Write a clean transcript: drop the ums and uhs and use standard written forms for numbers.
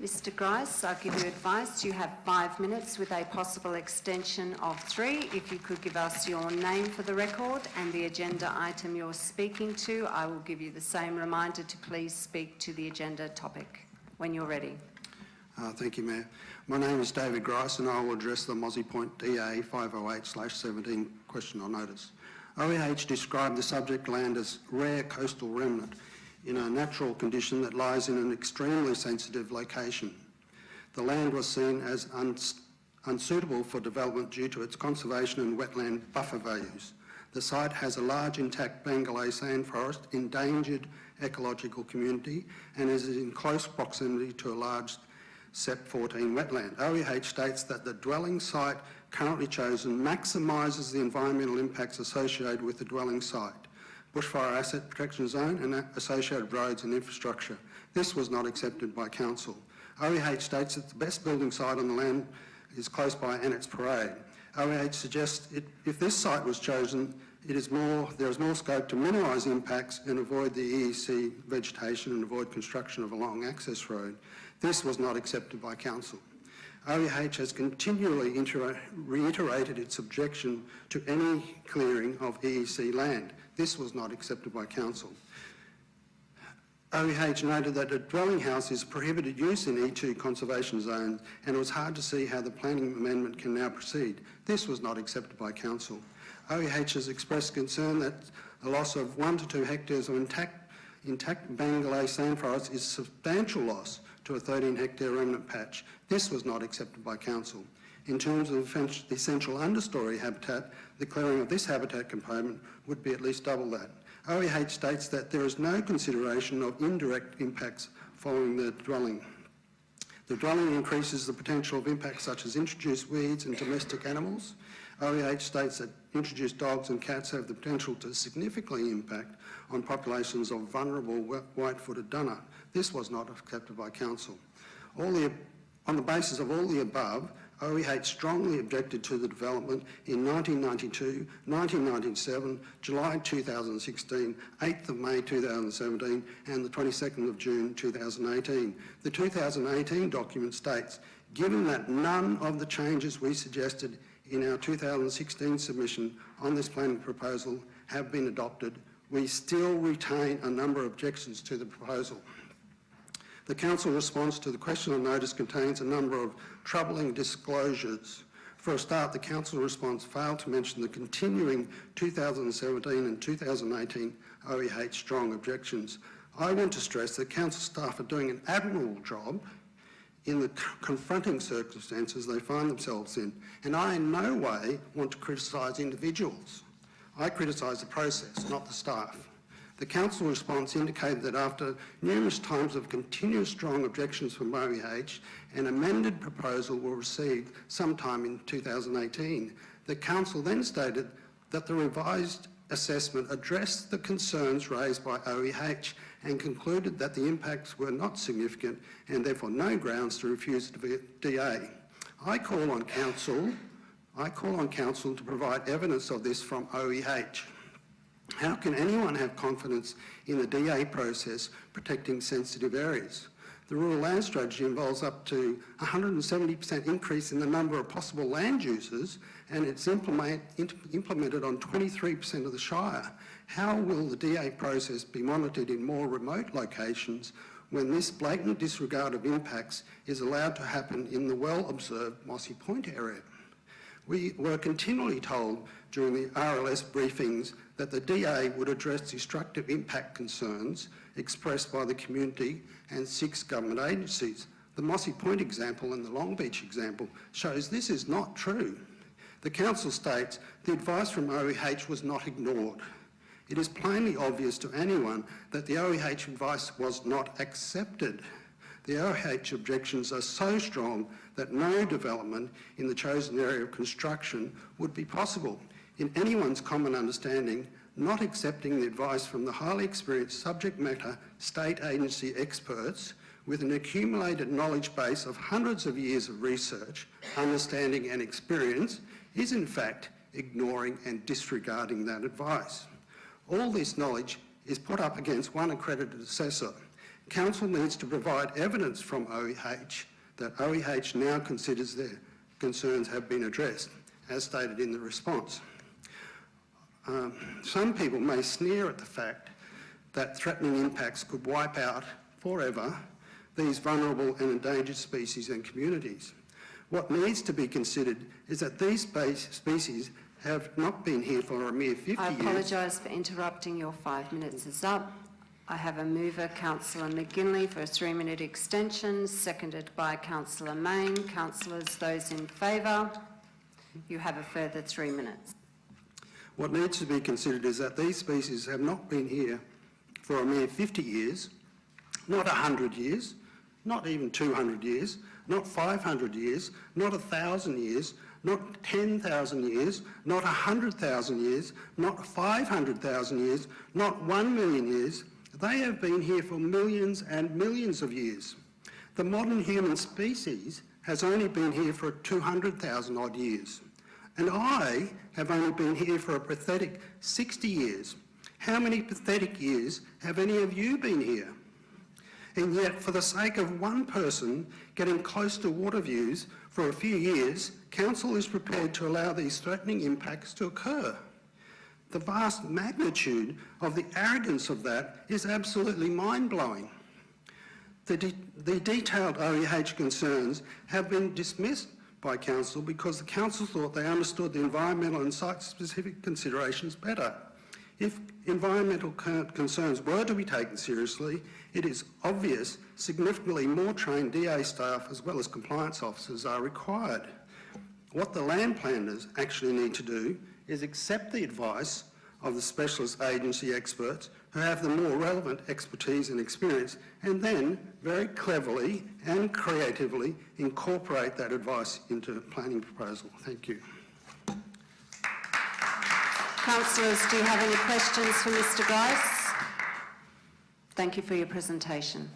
Mr Grice, I'll give you advice. You have 5 minutes with a possible extension of 3. If you could give us your name for the record and the agenda item you're speaking to, I will give you the same reminder to please speak to the agenda topic when you're ready. Thank you, Mayor. My name is David Grice and I will address the Mozzie Point DA 508/17 question on notice. OEH described the subject land as rare coastal remnant in a natural condition that lies in an extremely sensitive location. The land was seen as unsuitable for development due to its conservation and wetland buffer values. The site has a large intact Bangalay sand forest, endangered ecological community, and is in close proximity to a large SEP 14 wetland. OEH states that the dwelling site currently chosen maximises the environmental impacts associated with the dwelling site, bushfire asset protection zone and associated roads and infrastructure. This was not accepted by Council. OEH states that the best building site on the land is close by and it's Parade. OEH suggests if this site was chosen, there is more scope to minimise impacts and avoid the ESC vegetation and avoid construction of a long access road. This was not accepted by Council. OEH has continually reiterated its objection to any clearing of EEC land. This was not accepted by Council. OEH noted that a dwelling house is prohibited use in E2 conservation zones and it was hard to see how the planning amendment can now proceed. This was not accepted by Council. OEH has expressed concern that the loss of 1 to 2 hectares of intact Bangalay sand forest is substantial loss to a 13-hectare remnant patch. This was not accepted by Council. In terms of essential understory habitat, the clearing of this habitat component would be at least double that. OEH states that there is no consideration of indirect impacts following the dwelling. The dwelling increases the potential of impacts such as introduced weeds and domestic animals. OEH states that introduced dogs and cats have the potential to significantly impact on populations of vulnerable white-footed dunnock. This was not accepted by Council. On the basis of all the above, OEH strongly objected to the development in 1992, 1997, July 2016, 8th of May 2017 and the 22nd of June 2018. The 2018 document states, given that none of the changes we suggested in our 2016 submission on this planning proposal have been adopted, we still retain a number of objections to the proposal. The Council response to the question on notice contains a number of troubling disclosures. For a start, the Council response failed to mention the continuing 2017 and 2018 OEH strong objections. I want to stress that Council staff are doing an admirable job in the confronting circumstances they find themselves in, and I in no way want to criticise individuals. I criticise the process, not the staff. The Council response indicated that after numerous times of continuous strong objections from OEH, an amended proposal was received sometime in 2018. The Council then stated that the revised assessment addressed the concerns raised by OEH and concluded that the impacts were not significant and therefore no grounds to refuse the DA. I call on Council to provide evidence of this from OEH. How can anyone have confidence in the DA process protecting sensitive areas? The rural land strategy involves up to 170% increase in the number of possible land users and it's implemented on 23% of the Shire. How will the DA process be monitored in more remote locations when this blatant disregard of impacts is allowed to happen in the well-observed Mozzie Point area? We were continually told during the RLS briefings that the DA would address destructive impact concerns expressed by the community and 6 government agencies. The Mozzie Point example and the Long Beach example shows this is not true. The Council states the advice from OEH was not ignored. It is plainly obvious to anyone that the OEH advice was not accepted. The OEH objections are so strong that no development in the chosen area of construction would be possible. In anyone's common understanding, not accepting the advice from the highly experienced subject matter state agency experts with an accumulated knowledge base of hundreds of years of research, understanding and experience is in fact ignoring and disregarding that advice. All this knowledge is put up against one accredited assessor. Council needs to provide evidence from OEH that OEH now considers their concerns have been addressed, as stated in the response. Some people may sneer at the fact that threatening impacts could wipe out forever these vulnerable and endangered species and communities. What needs to be considered is that these species have not been here for a mere 50 years. I apologise for interrupting. Your 5 minutes is up. I have a mover, Councillor McGinley, for a 3-minute extension, seconded by Councillor Main. Councillors, those in favour, you have a further 3 minutes. What needs to be considered is that these species have not been here for a mere 50 years, not 100 years, not even 200 years, not 500 years, not 1,000 years, not 10,000 years, not 100,000 years, not 500,000 years, not 1 million years. They have been here for millions and millions of years. The modern human species has only been here for 200,000 odd years. And I have only been here for a pathetic 60 years. How many pathetic years have any of you been here? And yet, for the sake of one person getting close to water views for a few years, Council is prepared to allow these threatening impacts to occur. The vast magnitude of the arrogance of that is absolutely mind-blowing. The detailed OEH concerns have been dismissed by Council because the Council thought they understood the environmental and site-specific considerations better. If environmental concerns were to be taken seriously, it is obvious significantly more trained DA staff as well as compliance officers are required. What the land planners actually need to do is accept the advice of the specialist agency experts who have the more relevant expertise and experience, and then very cleverly and creatively incorporate that advice into a planning proposal. Thank you. Councillors, do you have any questions for Mr Grice? Thank you for your presentation.